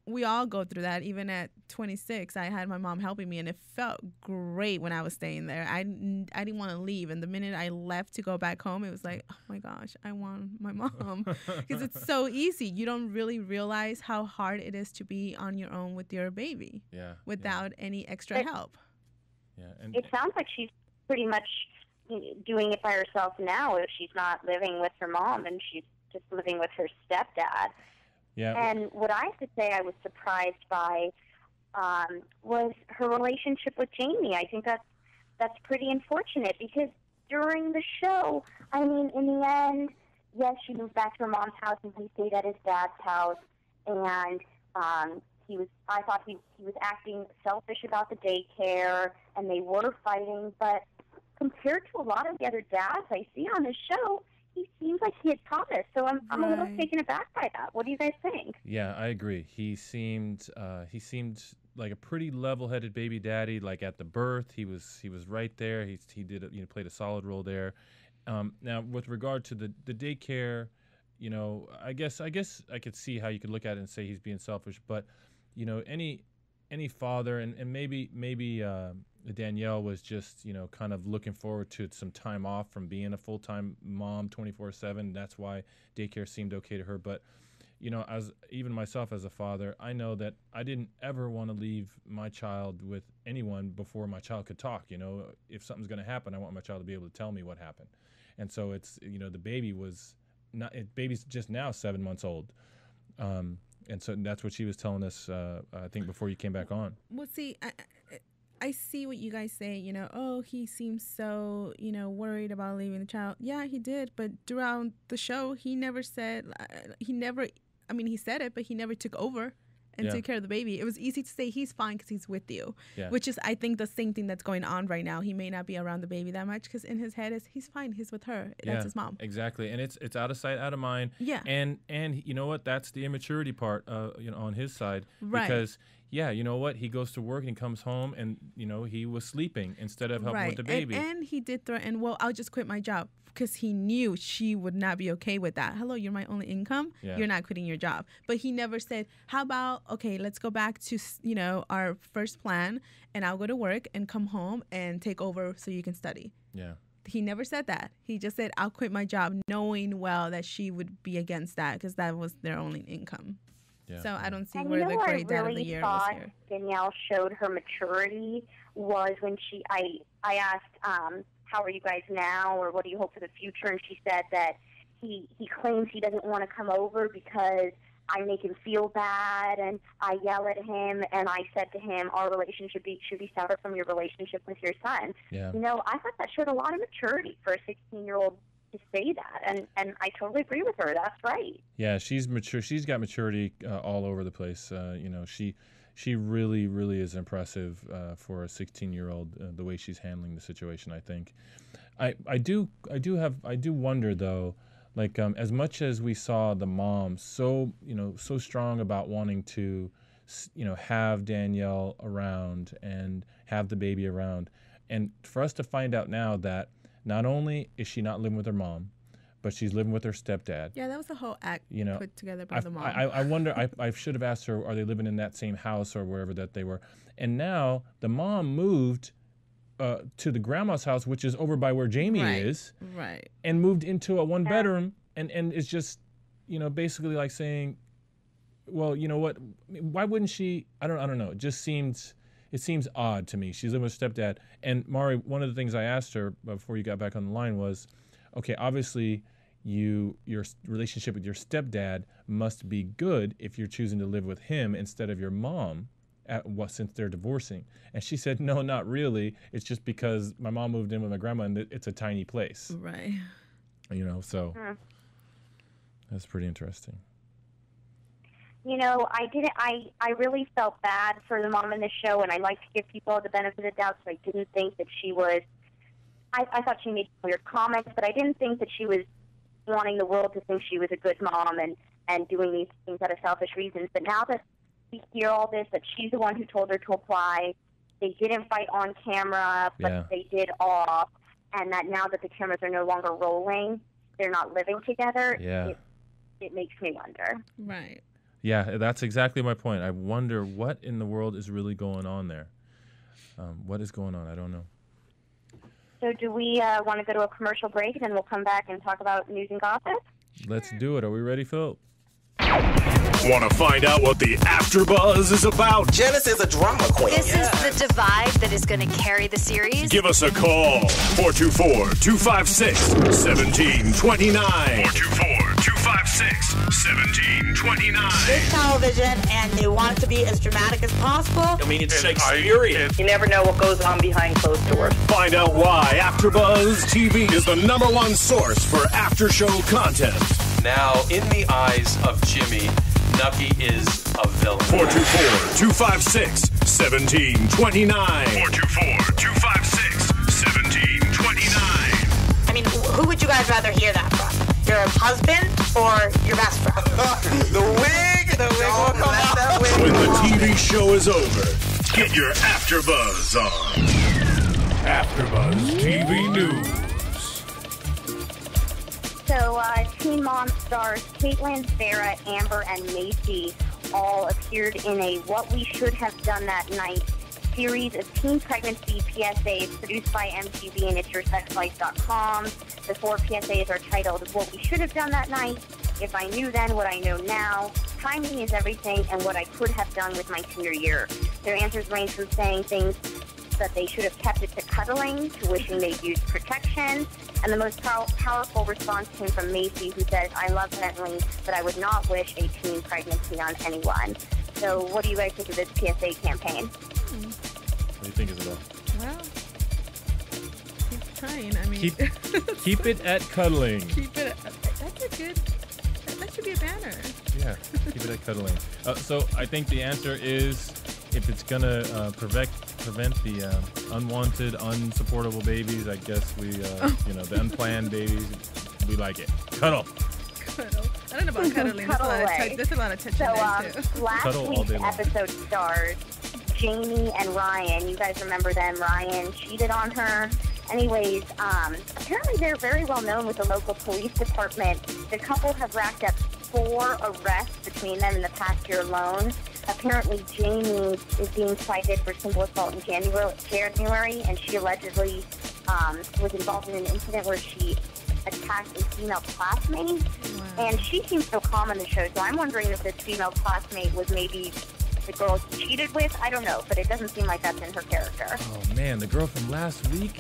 we all go through that. Even at 26, I had my mom helping me, and it felt great when I was staying there. I didn't want to leave, and the minute I left to go back home, it was like, oh my gosh, I want my mom, because it's so easy. You don't really realize how hard it is to be on your own with your baby, without any extra help.
Yeah, and
it sounds like she's pretty much doing it by herself now, if she's not living with her mom and she's just living with her stepdad.
Yeah.
And what I have to say I was surprised by was her relationship with Jamie. I think that's pretty unfortunate, because during the show, I mean, in the end, yes, she moved back to her mom's house and he stayed at his dad's house, and I thought he was acting selfish about the daycare, and they were fighting, but compared to a lot of the other dads I see on the show, he seems like he had promised. So I'm a little taken aback by that. What do you guys think?
Yeah, I agree. He seemed like a pretty level-headed baby daddy. Like at the birth, he was right there. He played a solid role there. Now, with regard to the daycare, I guess I could see how you could look at it and say he's being selfish. But any father, and maybe Danielle was just kind of looking forward to some time off from being a full-time mom 24/7. That's why daycare seemed okay to her. But as even myself as a father, I know that I didn't ever want to leave my child with anyone before my child could talk. If something's going to happen, I want my child to be able to tell me what happened. And so it's the baby's just now 7 months old. And so that's what she was telling us, I think, before you came back on.
Well, see, I see what you guys say, oh, he seems so, worried about leaving the child. Yeah, he did. But throughout the show, he never said, he said it, but he never took over and took care of the baby. It was easy to say he's fine because he's with you, which is, I think, the same thing that's going on right now. He may not be around the baby that much because in his head is he's fine. He's with her. That's his mom.
Exactly. And it's out of sight, out of mind.
Yeah.
And you know what? That's the immaturity part, on his side.
Right.
Because, you know what? He goes to work and comes home and, he was sleeping instead of helping with the baby.
And he did threaten, well, I'll just quit my job. Because he knew she would not be okay with that. Hello, you're my only income. Yeah. You're not quitting your job. But he never said, how about, okay, let's go back to, our first plan, and I'll go to work and come home and take over so you can study.
Yeah.
He never said that. He just said, I'll quit my job, knowing well that she would be against that because that was their only income. Yeah. So I don't see where the great dad of the year was here.
Danielle showed her maturity was when I asked, how are you guys now, or what do you hope for the future? And she said that he claims he doesn't want to come over because I make him feel bad and I yell at him, and I said to him, our relationship should be separate from your relationship with your son.
Yeah.
I thought that showed a lot of maturity for a 16-year-old to say that, and I totally agree with her. That's right.
Yeah, she's mature. She's got maturity all over the place. She really, really is impressive for a 16-year-old. The way she's handling the situation, I think. I do wonder though, like as much as we saw the mom so strong about wanting to, have Danielle around and have the baby around, and for us to find out now that not only is she not living with her mom, but she's living with her stepdad.
Yeah, that was a whole act put together by the mom.
I wonder, I should have asked her, are they living in that same house or wherever that they were? And now the mom moved to the grandma's house, which is over by where Jamie is.
Right.
And moved into a one-bedroom, and it's just, basically like saying, well, you know what, why wouldn't she, I don't know, it seems odd to me. She's living with stepdad. And Mari, one of the things I asked her before you got back on the line was, okay, obviously your relationship with your stepdad must be good if you're choosing to live with him instead of your mom since they're divorcing. And she said, no, not really. It's just because my mom moved in with my grandma and it's a tiny place.
Right.
So that's pretty interesting.
I really felt bad for the mom in the show, and I like to give people the benefit of the doubt, so I didn't think that she was, I thought she made weird comments, but I didn't think that she was wanting the world to think she was a good mom and doing these things out of selfish reasons. But now that we hear all this, that she's the one who told her to apply, they didn't fight on camera, but they did off, and that now that the cameras are no longer rolling, they're not living together, it makes me wonder.
Right.
Yeah, that's exactly my point. I wonder what in the world is really going on there. What is going on? I don't know.
So do we want to go to a commercial break, and then we'll come back and talk about news and gossip?
Let's do it. Are we ready, Phil?
Want to find out what the AfterBuzz is about?
Janice is a drama queen.
This is the divide that is going to carry the series.
Give us a call. 424-256-1729. 424-256-1729.
It's television, and they want it to be as dramatic as possible.
I mean, it's Shakespearean.
You never know what goes on behind closed doors.
Find out why AfterBuzz TV is the #1 source for after-show content.
Now, in the eyes of Jimmy, Nucky is a villain.
424-256-1729. 424-256-1729.
I mean, Who would you guys rather hear that from? Your husband or your best friend?
The wig! The wig will come out. That wig.
When the TV show is over, get your AfterBuzz on. AfterBuzz TV News.
So, Teen Mom stars Caitlin, Sarah, Amber, and Macy all appeared in a What We Should Have Done That Night series of teen pregnancy PSAs produced by MTV and It'sYourSexLife.com. The 4 PSAs are titled What We Should Have Done That Night, If I Knew Then, What I Know Now, Timing is Everything, and What I Could Have Done with My Senior Year. Their answers range from saying things that they should have kept it to cuddling, to wishing they'd used protection. And the most powerful response came from Macy, who says, I love Bentley, but I would not wish a teen pregnancy on anyone. So what do you guys think of this PSA campaign?
What do you think, Isabel?
Well, keep trying. I mean,
keep it at cuddling.
Keep it. That's a good. That should be a banner.
Yeah, keep it at cuddling. So I think the answer is, if it's gonna prevent the unwanted, unsupportable babies, I guess we, the unplanned babies, we like it. Cuddle.
Cuddle. I don't know about cuddling. There's a lot of touching there too.
Last week's episode stars Jamie and Ryan. You guys remember them? Ryan cheated on her. Anyways, apparently they're very well known with the local police department. The couple have racked up 4 arrests between them in the past year alone. Apparently, Jamie is being cited for simple assault in January, and she allegedly was involved in an incident where she attacked a female classmate. Wow. And she seems so calm on the show, so I'm wondering if this female classmate was maybe the girl she cheated with. I don't know, but it doesn't seem like that's in her character.
Oh, man, the girl from last week?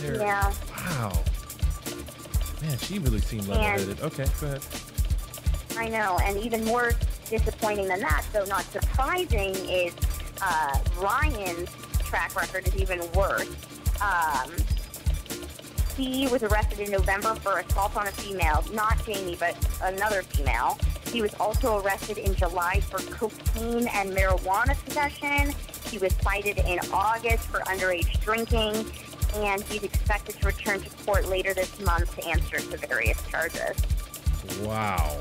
Yeah.
Wow. Man, she really seemed level-headed. Okay, go ahead.
I know, and even more disappointing than that, so not surprising, is Ryan's track record is even worse. He was arrested in November for assault on a female, not Jamie, but another female. He was also arrested in July for cocaine and marijuana possession. He was cited in August for underage drinking, and he's expected to return to court later this month to answer the various charges.
Wow.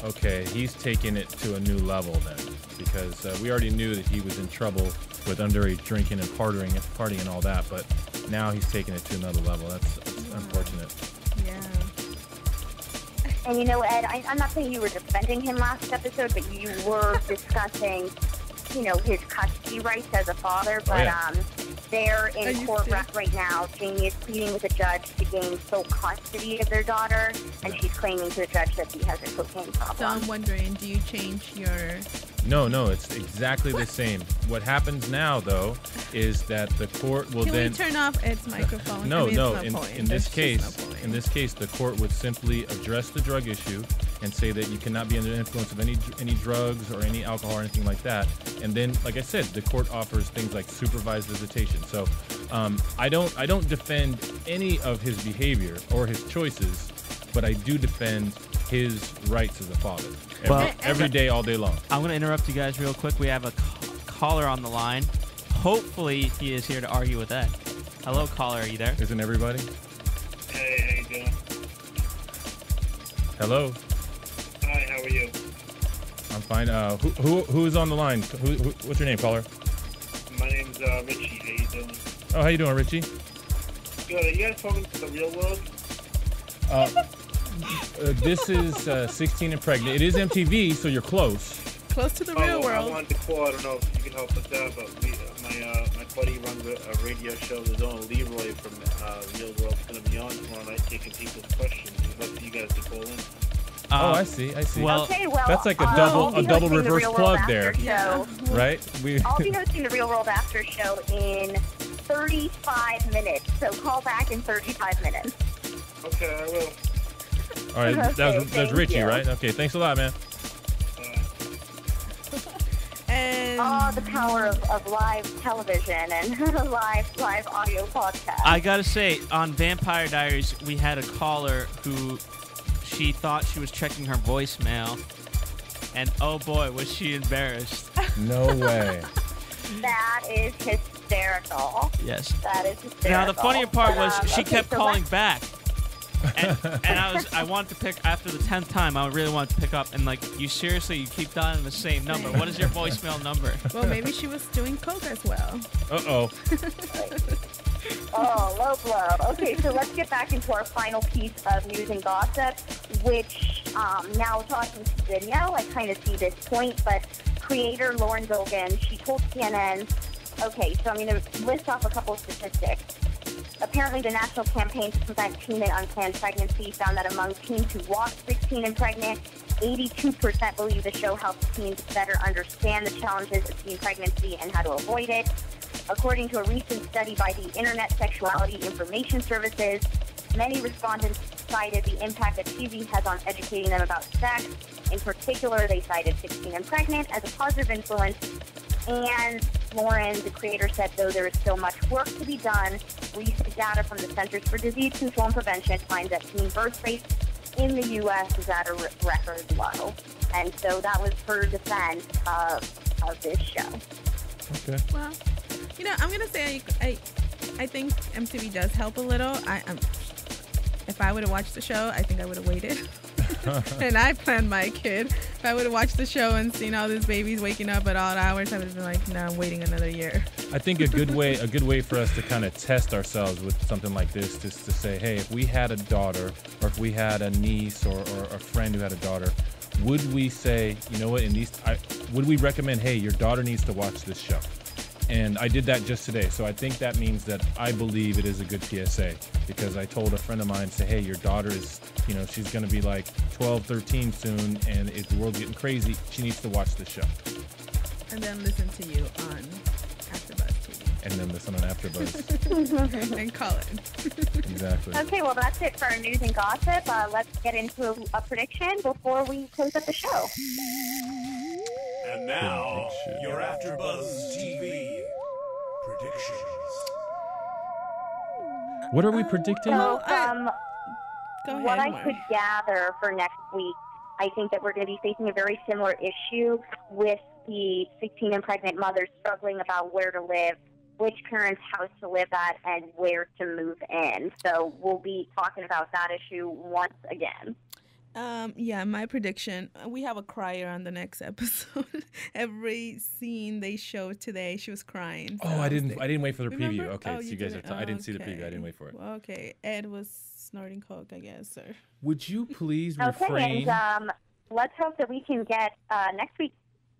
Okay, he's taking it to a new level then, because we already knew that he was in trouble with underage drinking and partying and all that, but now he's taking it to another level. That's unfortunate.
Yeah.
And you know, Ed, I'm not saying you were defending him last episode, but you were discussing, his custody rights as a father. But they're in court right now. Jamie is pleading with a judge to gain sole custody of their daughter, and she's claiming to the judge that he has a cocaine problem.
So I'm wondering, do you change your...
No, it's exactly the same. What happens now, though, is that the court will
Can we turn off Ed's microphone?
No.
In
this case, the court would simply address the drug issue and say that you cannot be under the influence of any drugs or any alcohol or anything like that. And then, like I said, the court offers things like supervised visitation. So I don't defend any of his behavior or his choices, but I do defend his rights as a father. Every day, all day long.
I'm going to interrupt you guys real quick. We have a caller on the line. Hopefully, he is here to argue with Ed. Hello, caller. Are you there?
Isn't everybody?
Hey, how you doing?
Hello.
Hi, how are you?
I'm fine. Who's on the line? What's your name, caller?
My name's Richie. How you doing?
Oh, how you doing, Richie?
Good. Are you guys talking to the real world?
This is 16 and Pregnant. It is MTV, so you're close.
Close to the real world.
I wanted to call. I don't know if you can help us out, but my buddy runs a radio show. There's only Leroy from Real World's going to be on tomorrow night taking people's questions. We'd love for you guys to call in.
Oh, I see.
Well,
that's like a double reverse plug there, right?
I'll be hosting the Real World After Show in 35 minutes, so call back in 35 minutes.
Okay, I will.
All right, that's Richie, right? Okay, thanks a lot, man.
And the power of live television and live audio podcast.
I gotta say, on Vampire Diaries, we had a caller who she thought she was checking her voicemail, and oh boy, was she embarrassed.
No way.
That is hysterical.
Yes.
That is hysterical.
Now the funnier part was she
okay,
kept
so
calling back. And I wanted to pick after the 10th time. I really wanted to pick up, and like, you keep dialing the same number. What is your voicemail number?
Well, maybe she was doing coke as well.
Oh, low blow. Okay, so let's get back into our final piece of news and gossip, which now talking to Danielle, I kind of see this point, but creator Lauren Dogan, she told CNN, okay, so I'm going to list off a couple of statistics. Apparently, the national campaign to prevent teen and unplanned pregnancy found that among teens who walk 16 and pregnant, 82% believe the show helps teens better understand the challenges of teen pregnancy and how to avoid it. According to a recent study by the Internet Sexuality Information Services, many respondents cited the impact that TV has on educating them about sex. In particular, they cited 16 and pregnant as a positive influence. And Lauren, the creator, said, though there is still much work to be done, recent data from the Centers for Disease Control and Prevention finds that teen birth rate in the U.S. is at a record low. And so that was her defense of this show.
Okay.
Well, you know, I'm going to say I think MTV does help a little. If I would have watched the show, I think I would have waited. And I planned my kid. If I would have watched the show and seen all these babies waking up at odd hours, I would have been like, no, I'm waiting another year.
I think a good way for us to kind of test ourselves with something like this is to say, hey, if we had a daughter, or if we had a niece or a friend who had a daughter, would we say, you know what, would we recommend, hey, your daughter needs to watch this show? And I did that just today. So I think that means that I believe it is a good PSA, because I told a friend of mine, say, hey, your daughter is, you know, she's going to be like 12, 13 soon, and the world's getting crazy. She needs to watch the show.
And then listen to you on AfterBuzz TV.
And then listen on AfterBuzz.
And call it.
Exactly.
Okay, well, that's it for our news and gossip. Let's get into a prediction before we close up the show.
And now, your AfterBuzz TV predictions.
What are we predicting?
So,
Go ahead,
what I
Mara.
could gather for next week, I think that we're going to be facing a very similar issue with the 16 and pregnant mothers struggling about where to live, which parents' house to live at, and where to move in. So we'll be talking about that issue once again.
Yeah, my prediction. We have a crier on the next episode. Every scene they showed today, she was crying. So
I didn't wait for the preview.
Remember?
Okay,
Oh,
so
you
you guys
didn't?
I didn't see the preview. I
Okay.
didn't wait for it.
Well, okay, Ed was snorting coke, I guess, sir.
Would you please
Okay,
refrain?
and let's hope that we can get next week's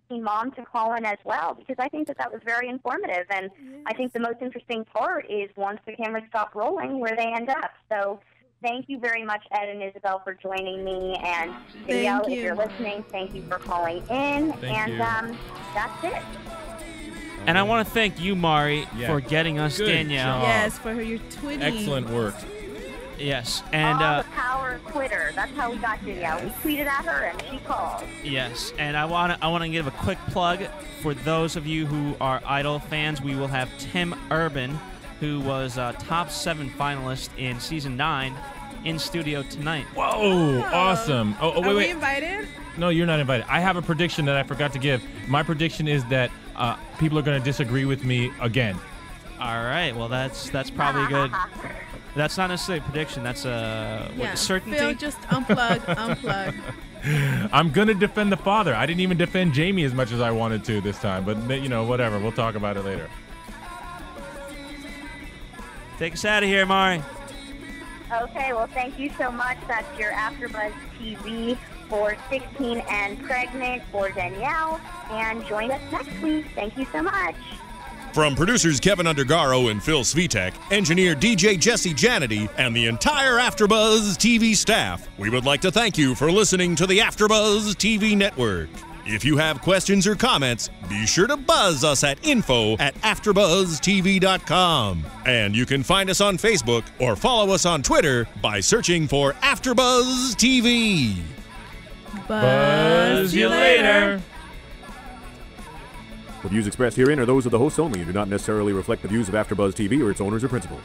mom to call in as well, because I think that was very informative. And I think the most interesting part is once the cameras stop rolling, where they end up. So thank you very much, Ed and Isabel, for joining me. And Danielle, if you're listening, thank you for calling in.
Thank you.
That's it.
And I want to thank you, Mari,
Yeah.
for getting us
Good
Danielle.
job.
Yes, for your tweeting.
Excellent work.
Yes, and
All the power of Twitter. That's how we got Danielle. We tweeted at her, and she called.
yes, and I want to give a quick plug for those of you who are Idol fans. We will have Tim Urban, who was a top 7 finalist in season 9, in studio tonight.
Whoa, awesome. Oh,
Are
wait,
we
wait.
invited?
No, you're not invited. I have a prediction that I forgot to give. My prediction is that people are going to disagree with me again.
All right, well, that's probably good. That's not necessarily a prediction. That's
Yeah.
certainty.
Phil, just unplug.
I'm going to defend the father. I didn't even defend Jamie as much as I wanted to this time. But, you know, whatever. We'll talk about it later.
Take us out of here, Mari.
Okay, well, thank you so much. That's your AfterBuzz TV for 16 and pregnant for Danielle. And join us next week. Thank you so much.
From producers Kevin Undergaro and Phil Svitek, engineer DJ Jesse Janity, and the entire AfterBuzz TV staff, we would like to thank you for listening to the AfterBuzz TV network. If you have questions or comments, be sure to buzz us at info@AfterBuzzTV.com. And you can find us on Facebook or follow us on Twitter by searching for AfterBuzz TV.
Buzz you later.
The views expressed herein are those of the hosts only and do not necessarily reflect the views of AfterBuzz TV or its owners or principals.